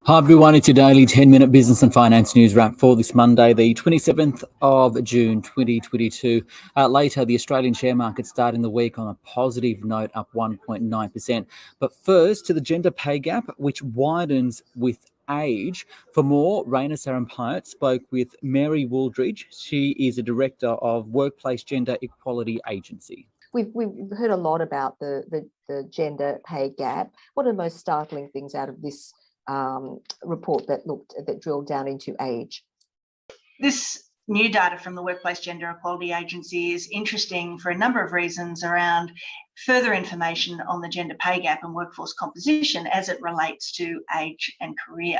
Hi everyone, it's your daily 10-minute business and finance news wrap for this Monday, the 27th of June 2022. Later, the Australian share market starting the week on a positive note, up 1.9%. But first, to the gender pay gap, which widens with age. For more, Rena Sapempaet spoke with Mary Wooldridge. She is a director of Workplace Gender Equality Agency. We've heard a lot about the gender pay gap. What are the most startling things out of this report that drilled down into age? This new data from the Workplace Gender Equality Agency is interesting for a number of reasons around further information on the gender pay gap and workforce composition as it relates to age and career.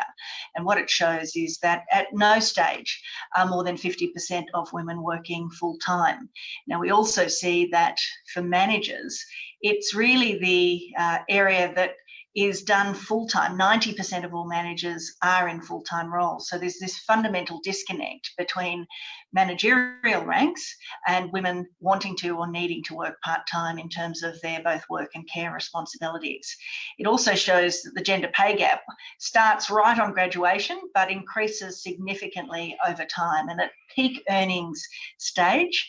And what it shows is that at no stage are more than 50% of women working full-time. Now, we also see that for managers, it's really the area that is done full-time. 90% of all managers are in full-time roles. So there's this fundamental disconnect between managerial ranks and women wanting to or needing to work part-time in terms of their both work and care responsibilities. It also shows that the gender pay gap starts right on graduation, but increases significantly over time. And at peak earnings stage,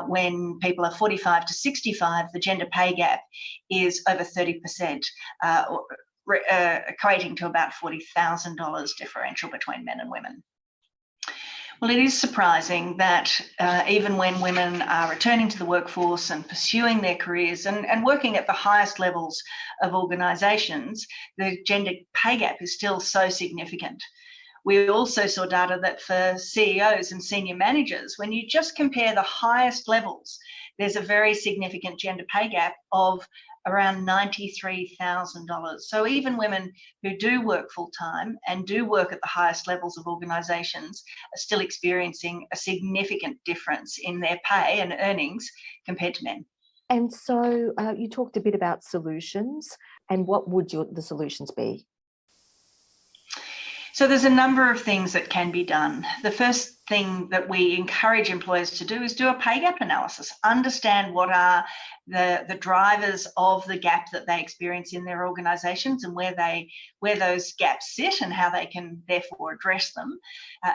when people are 45 to 65, the gender pay gap is over 30%, equating to about $40,000 differential between men and women. Well, it is surprising that even when women are returning to the workforce and pursuing their careers and working at the highest levels of organisations, the gender pay gap is still so significant. We also saw data that for CEOs and senior managers, when you just compare the highest levels, there's a very significant gender pay gap of around $93,000. So even women who do work full-time and do work at the highest levels of organisations are still experiencing a significant difference in their pay and earnings compared to men. And so you talked a bit about solutions, and what would the solutions be? So there's a number of things that can be done. The first thing that we encourage employers to do is do a pay gap analysis, understand what are the drivers of the gap that they experience in their organisations and where those gaps sit and how they can therefore address them.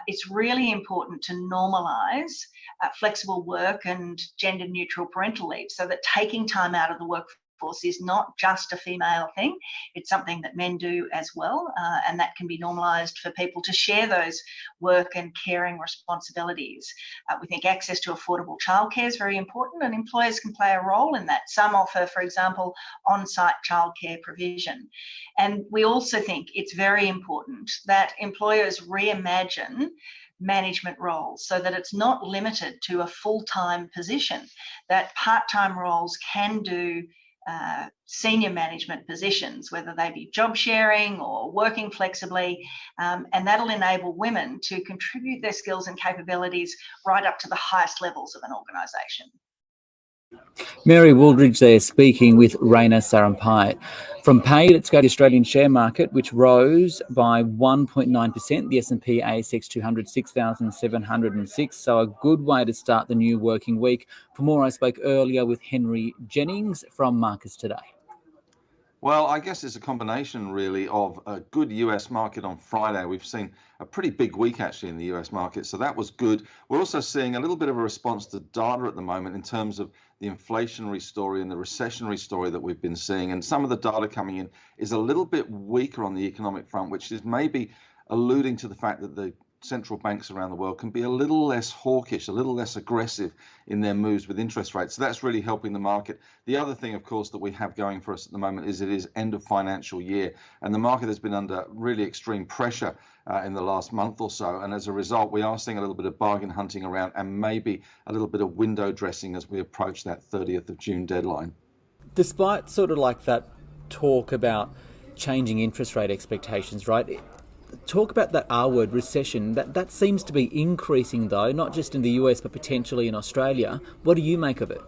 It's really important to normalise flexible work and gender neutral parental leave so that taking time out of the workforce is not just a female thing. It's something that men do as well, and that can be normalised for people to share those work and caring responsibilities. We think access to affordable childcare is very important, and employers can play a role in that. Some offer, for example, on-site childcare provision. And we also think it's very important that employers reimagine management roles so that it's not limited to a full-time position, that part-time roles can do senior management positions, whether they be job sharing or working flexibly, and that'll enable women to contribute their skills and capabilities right up to the highest levels of an organisation. Mary Wooldridge there speaking with Rena Sapempaet. From pay, let's go to the Australian share market, which rose by 1.9%. The S&P ASX 200, 6,706. So a good way to start the new working week. For more, I spoke earlier with Henry Jennings from Markets Today. Well, I guess it's a combination really of a good US market on Friday. We've seen a pretty big week actually in the US market, so that was good. We're also seeing a little bit of a response to data at the moment in terms of the inflationary story and the recessionary story that we've been seeing. And some of the data coming in is a little bit weaker on the economic front, which is maybe alluding to the fact that the central banks around the world can be a little less hawkish, a little less aggressive in their moves with interest rates. So that's really helping the market. The other thing, of course, that we have going for us at the moment is it is end of financial year, and the market has been under really extreme pressure in the last month or so. And as a result, we are seeing a little bit of bargain hunting around and maybe a little bit of window dressing as we approach that 30th of June deadline. Despite sort of like that talk about changing interest rate expectations, right? Talk about that R word, recession. That seems to be increasing, though, not just in the US, but potentially in Australia. What do you make of it?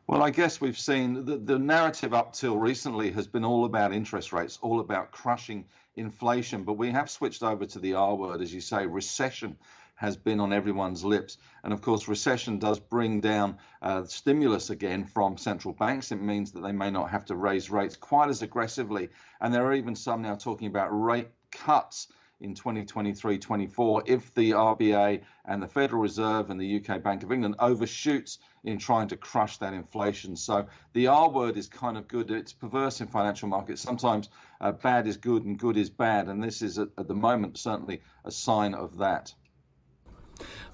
Well, I guess we've seen the narrative up till recently has been all about interest rates, all about crushing inflation. But we have switched over to the R word, as you say. Recession has been on everyone's lips. And of course, recession does bring down stimulus again from central banks. It means that they may not have to raise rates quite as aggressively. And there are even some now talking about rate cuts in 2023-24 if the RBA and the Federal Reserve and the UK Bank of England overshoots in trying to crush that inflation. So the R word is kind of good. It's perverse in financial markets. Sometimes bad is good and good is bad. And this is at the moment certainly a sign of that.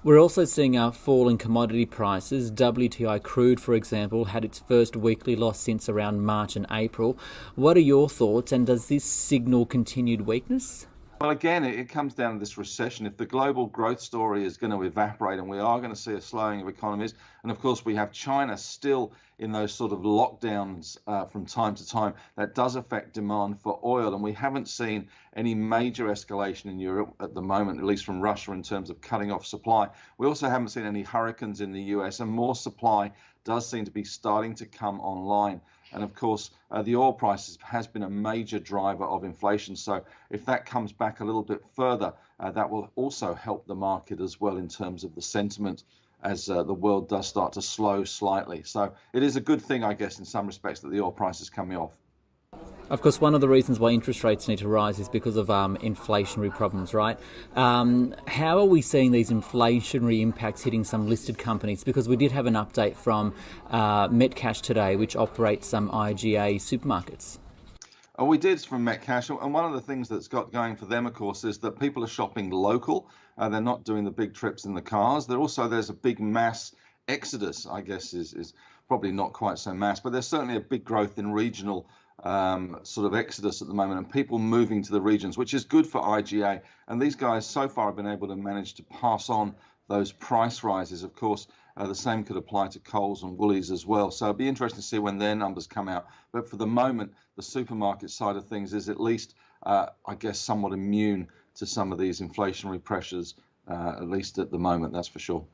We're also seeing a fall in commodity prices. WTI crude, for example, had its first weekly loss since around March and April. What are your thoughts, and does this signal continued weakness? Well, again, it comes down to this recession. If the global growth story is going to evaporate, and we are going to see a slowing of economies, and of course we have China still in those sort of lockdowns from time to time, that does affect demand for oil. And we haven't seen any major escalation in Europe at the moment, at least from Russia, in terms of cutting off supply. We also haven't seen any hurricanes in the US, and more supply does seem to be starting to come online. And of course, the oil prices has been a major driver of inflation. So if that comes back a little bit further, that will also help the market as well in terms of the sentiment as the world does start to slow slightly. So it is a good thing, I guess, in some respects, that the oil price is coming off. Of course, one of the reasons why interest rates need to rise is because of inflationary problems, right? How are we seeing these inflationary impacts hitting some listed companies? Because we did have an update from Metcash today, which operates some IGA supermarkets. Oh, we did from Metcash, and one of the things that's got going for them, of course, is that people are shopping local. They're not doing the big trips in the cars. There's a big mass exodus, I guess, is probably not quite so mass, but there's certainly a big growth in regional sort of exodus at the moment, and people moving to the regions, which is good for IGA. And these guys so far have been able to manage to pass on those price rises. Of course, the same could apply to Coles and Woolies as well. So it'll be interesting to see when their numbers come out. But for the moment, the supermarket side of things is at least, I guess, somewhat immune to some of these inflationary pressures, at least at the moment, that's for sure.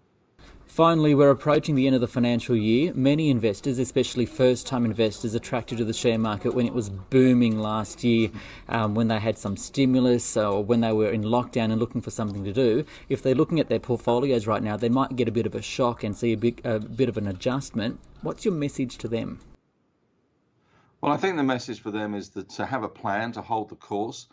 Finally, we're approaching the end of the financial year. Many investors, especially first-time investors, attracted to the share market when it was booming last year, when they had some stimulus or when they were in lockdown and looking for something to do. If they're looking at their portfolios right now, they might get a bit of a shock and see a bit of an adjustment. What's your message to them? Well, I think the message for them is that to have a plan, to hold the course,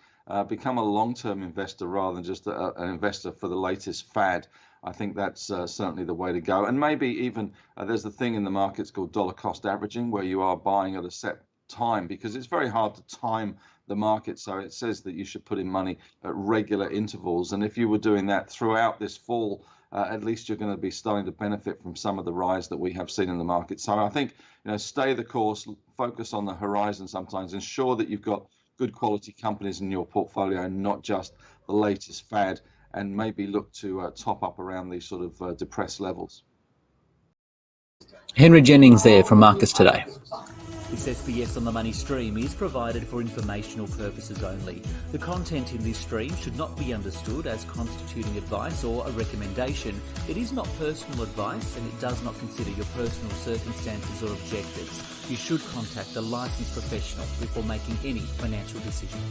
become a long-term investor rather than just an investor for the latest fad. I think that's certainly the way to go. And maybe even there's a thing in the markets called dollar cost averaging, where you are buying at a set time, because it's very hard to time the market. So it says that you should put in money at regular intervals. And if you were doing that throughout this fall, at least you're going to be starting to benefit from some of the rise that we have seen in the market. So I think, stay the course, focus on the horizon sometimes, ensure that you've got good quality companies in your portfolio and not just the latest fad, and maybe look to top up around these sort of depressed levels. Henry Jennings there from Marcus Today. This SBS on the Money stream is provided for informational purposes only. The content in this stream should not be understood as constituting advice or a recommendation. It is not personal advice, and it does not consider your personal circumstances or objectives. You should contact a licensed professional before making any financial decisions.